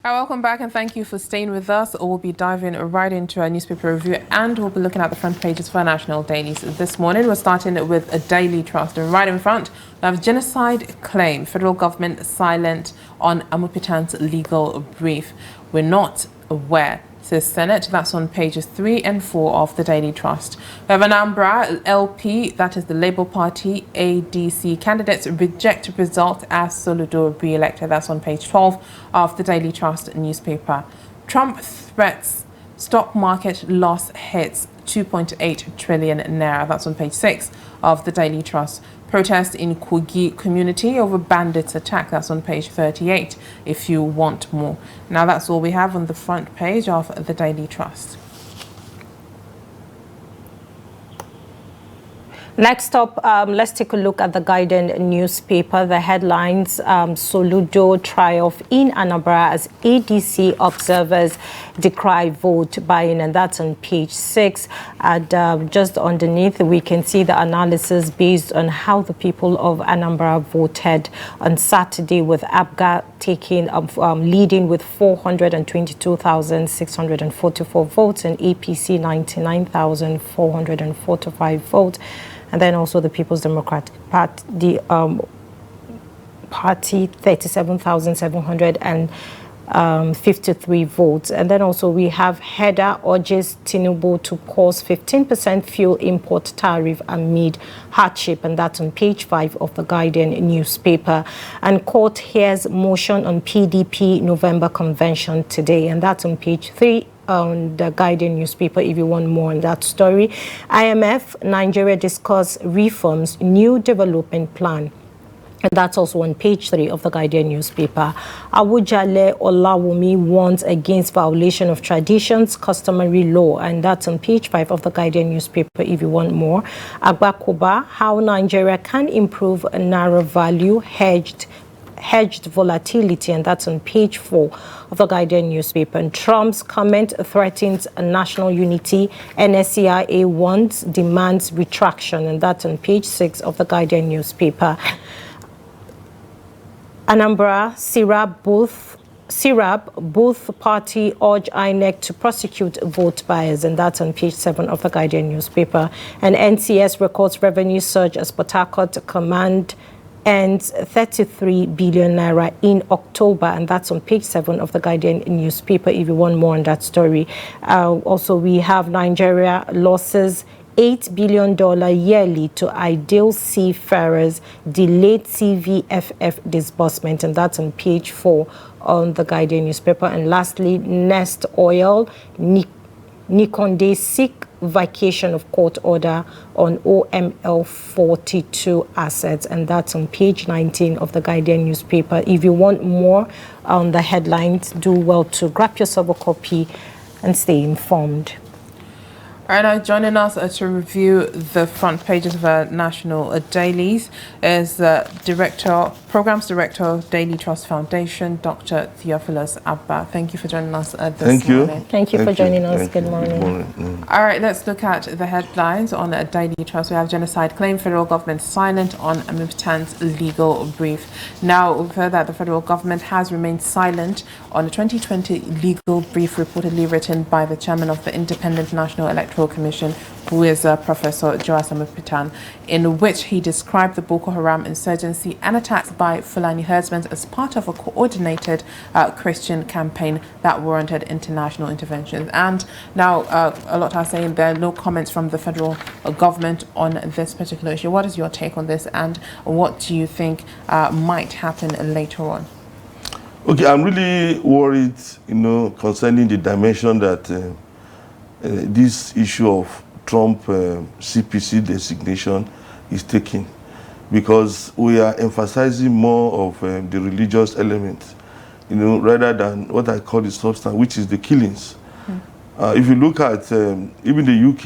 Hi, welcome back and thank you for staying with us. We'll be diving right into our newspaper review and we'll be looking at the front pages for our national dailies. This morning, we're starting with a Daily Trust. And right in front, we have genocide claim. Federal government silent on Amupitan's legal brief. We're not aware, says Senate. That's on pages 3 and 4 of the Daily Trust. We have Anambra LP, that is the Labour Party ADC candidates reject result as Soludo re-elected. That's on page 12 of the Daily Trust newspaper. Trump threats stock market loss hits 2.8 trillion naira. That's on page 6 of the Daily Trust. Protest in Kogi community over bandits attack. That's on page 38 if you want more. Now that's all we have on the front page of the Daily Trust. Next up, let's take a look at the Guardian newspaper. The headlines, Soludo triumph in Anambra as ADC observers decry vote buying, and that's on page 6. And just underneath, we can see the analysis based on how the people of Anambra voted on Saturday, with ABGA taking leading with 422,644 votes and APC 99,445 votes. And then also the People's Democratic Party, Party 37,753 votes. And then also we have header urges Tinubu to pause 15% fuel import tariff amid hardship, and that's on page 5 of the Guardian newspaper. And court hears motion on PDP November convention today, and that's on page 3 on the Guardian newspaper if you want more on that story. IMF, Nigeria discuss reforms, new development plan. And that's also on page 3 of the Guardian newspaper. Awujale Olawumi warns against violation of traditions, customary law, and that's on page 5 of the Guardian newspaper if you want more. Agbakoba, how Nigeria can improve naira value, hedged volatility, and that's on page 4 of the Guardian newspaper. And Trump's comment threatens national unity. NSCIA demands retraction, and that's on page 6 of the Guardian newspaper. Anambra, Sirab, both party urge INEC to prosecute vote buyers, and that's on page 7 of the Guardian newspaper. And NCS records revenue surge as Port Harcourt Command earns 33 billion naira in October, and that's on page 7 of the Guardian newspaper if you want more on that story. Also, we have Nigeria losses $8 billion yearly to ideal seafarers, delayed CVFF disbursement, and that's on page 4 on the Guardian newspaper. And lastly, Nest Oil, Nikonde seek vacation of court order on OML 42 assets, and that's on page 19 of the Guardian newspaper. If you want more on the headlines, do well to grab yourself a copy and stay informed. All right, now joining us to review the front pages of our national dailies is Programs Director, Daily Trust Foundation, Dr. Theophilus Abba. Thank you for joining us this morning. Thank you for joining us. Good morning. All right, let's look at the headlines on Daily Trust. We have genocide claim, federal government silent on Amupitan's legal brief. Now, we've heard that the federal government has remained silent on a 2020 legal brief reportedly written by the chairman of the Independent National Electoral Commission, who is Professor Joas Amupitan, in which he described the Boko Haram insurgency and attacks by Fulani herdsmen as part of a coordinated Christian campaign that warranted international intervention. And now a lot are saying there are no comments from the federal government on this particular issue. What is your take on this, and what do you think might happen later on? Okay, I'm really worried, concerning the dimension that this issue of Trump CPC designation is taking, because we are emphasizing more of the religious element, rather than what I call the substance, which is the killings. If you look at even the UK,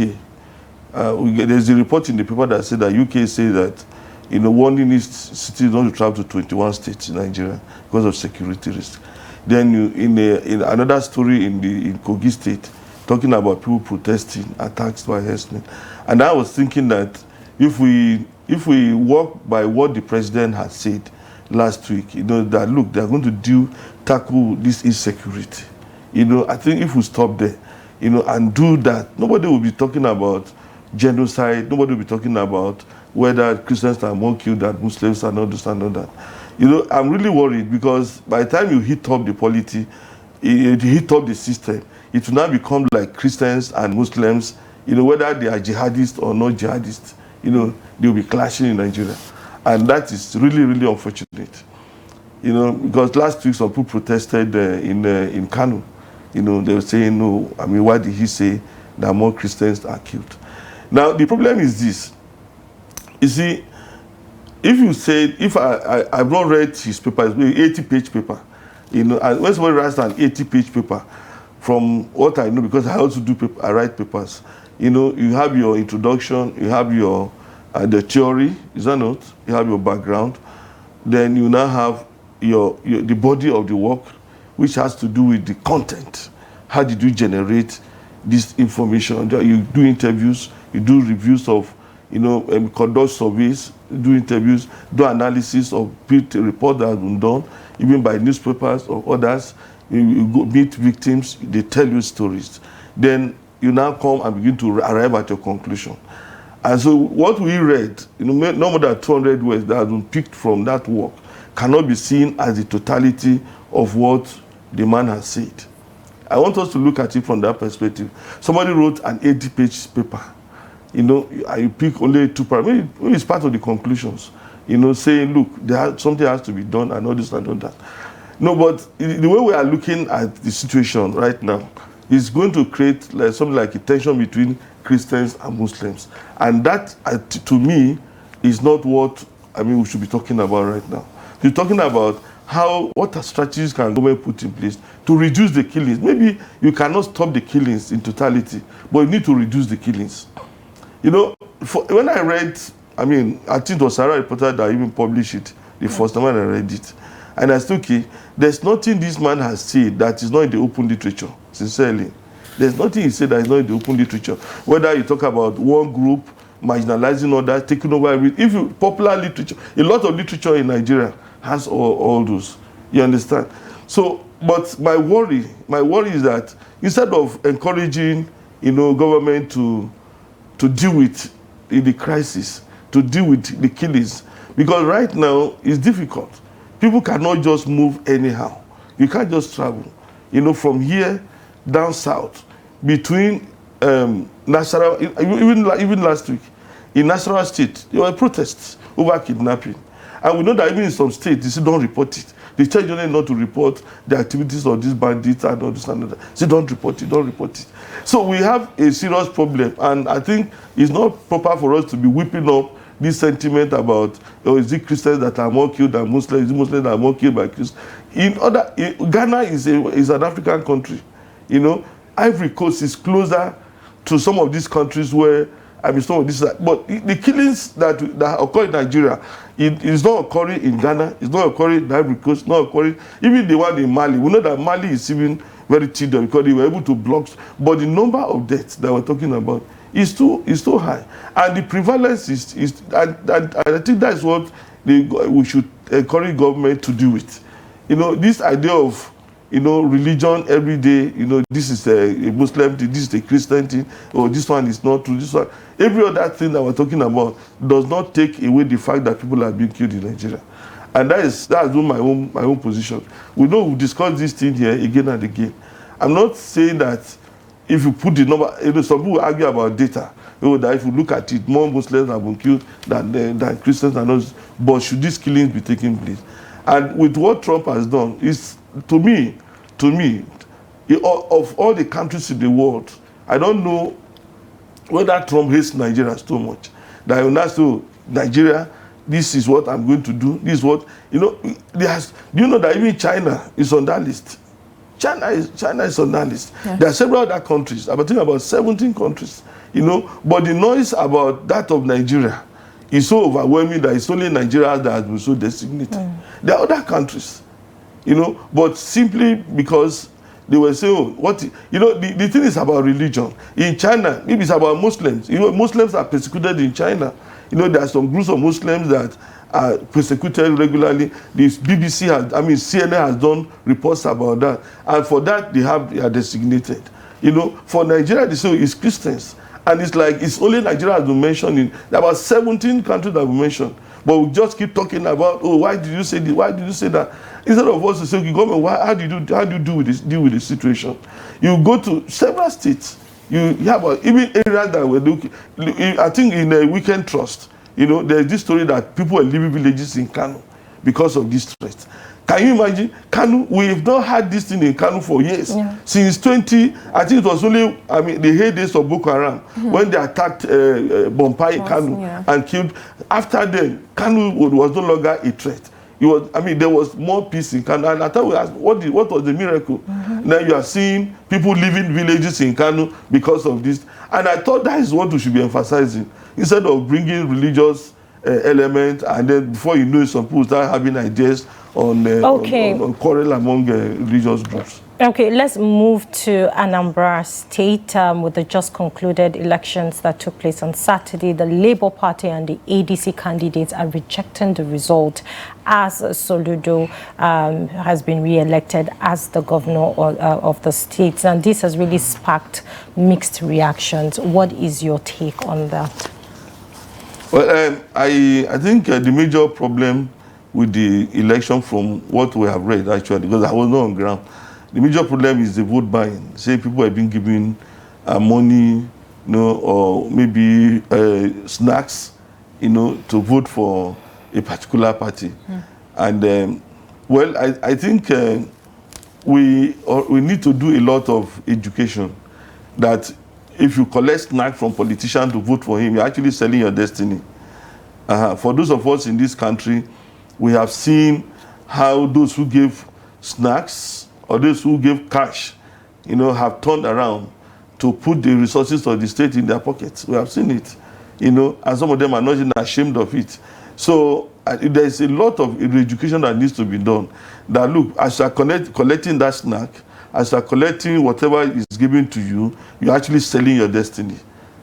there's a report in the paper that said that UK say that warning its citizens not to travel to 21 states in Nigeria because of security risk. Then in another story in Kogi State, talking about people protesting, attacks by herdsmen. And I was thinking that if we work by what the president has said last week, that look, they are going to deal tackle this insecurity. You know, I think if we stop there, you know, and do that, nobody will be talking about genocide. Nobody will be talking about whether Christians are more killed than Muslims and all this and all that. You know, I'm really worried because by the time you hit up the polity, you hit up the system, it will now become like Christians and Muslims, you know, whether they are jihadists or not jihadists, you know, they will be clashing in Nigeria. And that is really, really unfortunate. You know, because last week some people protested in Kano. You know, they were saying, no, I mean, why did he say that more Christians are killed? Now, the problem is this. You see, if you say, if I've not read his paper, it's an 80-page paper. You know, and when somebody writes an 80-page paper, from what I know, because I also do I write papers, you know, you have your introduction, you have your the theory, is that not? You have your background. Then you now have the body of the work, which has to do with the content. How did you generate this information? You do interviews, you do reviews of, you know, conduct surveys, do interviews, do analysis of report that has been done, even by newspapers or others. You go meet victims, they tell you stories. Then you now come and begin to arrive at your conclusion. And so what we read, you know, no more than 200 words that have been picked from that work cannot be seen as the totality of what the man has said. I want us to look at it from that perspective. Somebody wrote an 80-page paper. You know, you pick only 2 paragraphs. Maybe it's part of the conclusions. You know, saying, look, something has to be done and all this and all that. No, but the way we are looking at the situation right now is going to create like something like a tension between Christians and Muslims. And that, to me, is not what, I mean, we should be talking about right now. We're talking about what strategies can government put in place to reduce the killings. Maybe you cannot stop the killings in totality, but you need to reduce the killings. You know, when I read, I mean, I think it was Sarah reporter that even published it the first time when I read it. And I said, okay, there's nothing this man has said that is not in the open literature, sincerely. There's nothing he said that is not in the open literature. Whether you talk about one group marginalizing others, taking over everything. If you popular literature, a lot of literature in Nigeria has all those. You understand? So, but my worry is that instead of encouraging, you know, government to deal with the crisis, to deal with the killings, because right now it's difficult. People cannot just move anyhow. You can't just travel. You know, from here down south, between Nasarawa, even last week, in Nasarawa State, there were protests over kidnapping. And we know that even in some states, they say don't report it. They tell you not to report the activities of these bandits and all this and that. Say don't report it, don't report it. So we have a serious problem. And I think it's not proper for us to be whipping up this sentiment about, oh, is it Christians that are more killed than Muslims? Is it Muslims that are more killed by Christians? Ghana is an African country. You know, Ivory Coast is closer to some of these countries where, I mean, some of this, but the killings that occur in Nigeria, it is not occurring in Ghana, it's not occurring in Ivory Coast, not occurring, even the one in Mali. We know that Mali is even very tedious because they were able to block, but the number of deaths that we're talking about is too high. And the prevalence is and I think that's what we should encourage government to do it. You know, this idea of, you know, religion every day, you know, this is a Muslim thing, this is a Christian thing, or this one is not true, this one. Every other thing that we're talking about does not take away the fact that people are being killed in Nigeria. And that's my own position. We know we've discussed this thing here again and again. I'm not saying that if you put the number, you know, some people argue about data, you know, that if you look at it, more Muslims have been killed than Christians and others. But should these killings be taking place? And with what Trump has done, is to me, of all the countries in the world, I don't know whether Trump hates Nigeria so much that he will not say, Nigeria, this is what I'm going to do. This is what, you know, do you know that even China is on that list? China is on that list. Yes. There are several other countries. I'm talking about 17 countries, you know, but the noise about that of Nigeria is so overwhelming that it's only Nigeria that has been so designated. There are other countries, you know, but simply because they were saying, oh, what, you know, the thing is about religion. In China, maybe it's about Muslims. You know, Muslims are persecuted in China. You know, there are some groups of Muslims that are persecuted regularly. This BBC has, I mean, CNN has done reports about that, and for that they are designated. You know, for Nigeria, they say it's Christians, and it's like it's only Nigeria has been mentioned in about 17 countries that have been mentioned. But we just keep talking about, oh, why did you say this? Why did you say that? Instead of us to say, okay, government, how do you deal with this situation? You go to several states. You have even areas that were looking. I think in a weekend trust, you know, there's this story that people are leaving villages in Kano because of this threat. Can you imagine? Kano, we've not had this thing in Kano for years. Yeah. Since I think it was only, I mean, the heydays of Boko Haram, when they attacked Bompai in Kano and killed. After then, Kano was no longer a threat. It was, I mean, there was more peace in Kano. And I thought we asked, what was the miracle? Now you are seeing people leaving villages in Kano because of this. And I thought that is what we should be emphasizing. Instead of bringing religious element, and then before you know it, some people start having ideas on quarrel among religious groups. Okay, let's move to Anambra State with the just concluded elections that took place on Saturday. The Labour Party and the ADC candidates are rejecting the result as Soludo has been re-elected as the governor of the state. And this has really sparked mixed reactions. What is your take on that? Well, I think the major problem with the election, from what we have read, actually, because I was not on ground, the major problem is the vote buying. Say people have been given money, you know, or maybe snacks, you know, to vote for a particular party. And well, I think we need to do a lot of education. That if you collect snack from politicians to vote for him, you're actually selling your destiny. For those of us in this country, we have seen how those who gave snacks or those who gave cash, you know, have turned around to put the resources of the state in their pockets. We have seen it, you know, and some of them are not even ashamed of it. So there is a lot of education that needs to be done. That look, as you are collecting that snack, as you are collecting whatever is given to you, you're actually selling your destiny,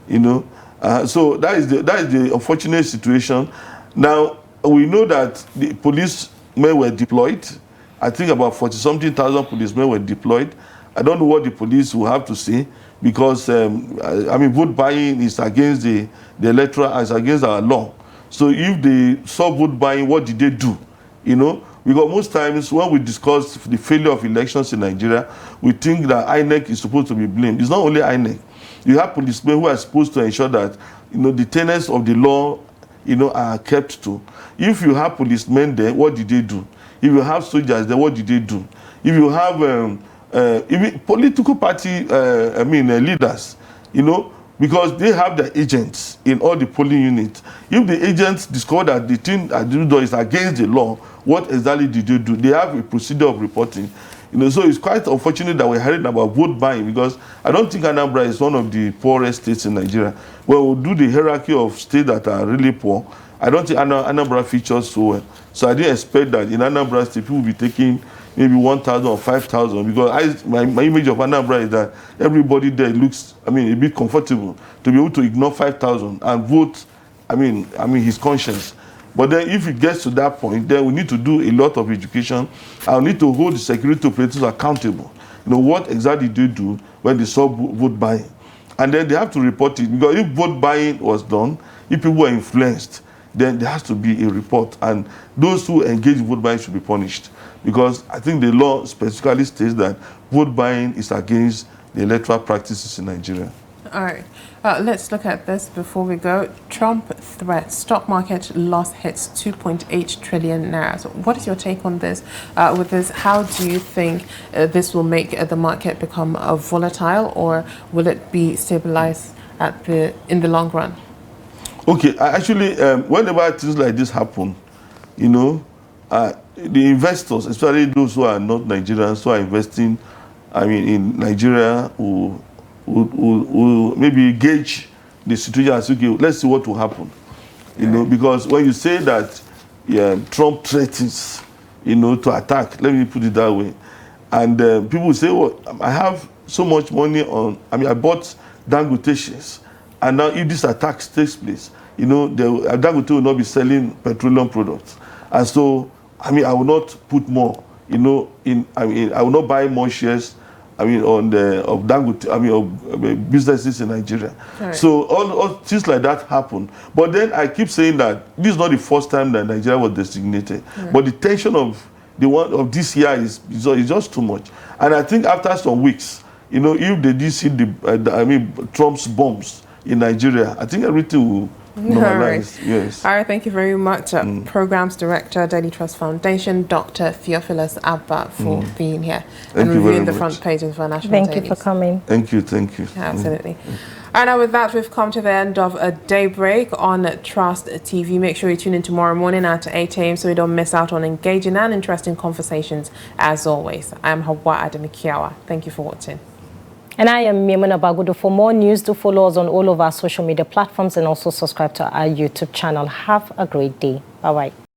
you know. So that is the unfortunate situation. Now, we know that the policemen were deployed. I think about 40-something thousand policemen were deployed. I don't know what the police will have to say, because, I mean, vote buying is against the electoral, is against our law. So if they saw vote buying, what did they do? You know, because most times when we discuss the failure of elections in Nigeria, we think that INEC is supposed to be blamed. It's not only INEC. You have policemen who are supposed to ensure that, you know, the tenets of the law, you know, are kept to. If you have policemen there, what did they do? If you have soldiers there, what did they do? If you have even political party, leaders, you know, because they have their agents in all the polling units. If the agents discover that the thing that they do is against the law, what exactly did they do? They have a procedure of reporting. You know, so it's quite unfortunate that we're hearing about vote buying, because I don't think Anambra is one of the poorest states in Nigeria. When we do the hierarchy of states that are really poor, I don't think Anambra features so well. So I didn't expect that in Anambra State people will be taking maybe 1,000 or 5,000, because my image of Anambra is that everybody there looks, I mean, a bit comfortable to be able to ignore 5,000 and vote, I mean, his conscience. But then if it gets to that point, then we need to do a lot of education. I need to hold the security operators accountable. You know, what exactly they do when they saw vote buying. And then they have to report it, because if vote buying was done, if people were influenced, then there has to be a report. And those who engage in vote buying should be punished. Because I think the law specifically states that vote buying is against the electoral practices in Nigeria. All right. Let's look at this before we go. Trump threat. Stock market loss hits 2.8 trillion naira. So what is your take on this? With this, how do you think this will make the market become volatile, or will it be stabilized in the long run? Okay, actually, whenever things like this happen, you know, the investors, especially those who are not Nigerians, who are investing, I mean, in Nigeria, who maybe gauge the situation as, okay, let's see what will happen. You know, because when you say that Trump threatens, you know, to attack, let me put it that way, and people say, well, I have so much money on, I mean, I bought Dangote shares, and now if this attack takes place, you know, Dangote will not be selling petroleum products. And so, I mean, I will not put more, you know, I will not buy more shares, I mean, of Dangote, I mean, of businesses in Nigeria. Right. So all things like that happen. But then I keep saying that this is not the first time that Nigeria was designated. Right. But the tension of this year is just too much. And I think after some weeks, you know, if they did see Trump's bombs in Nigeria, I think everything will normalize. Right. Yes. All right, thank you very much, Programs Director, Daily Trust Foundation, Dr. Theophilus Abba, for being here and reviewing the front page of our national dailies. Thank you for coming. Thank you, thank you. Absolutely. And now with that, we've come to the end of a Daybreak on Trust TV. Make sure you tune in tomorrow morning at 8 a.m. so you don't miss out on engaging and interesting conversations as always. I am Hawa Ademikiawa. Thank you for watching. And I am Miemuna Bagudu. For more news, do follow us on all of our social media platforms and also subscribe to our YouTube channel. Have a great day. Bye-bye.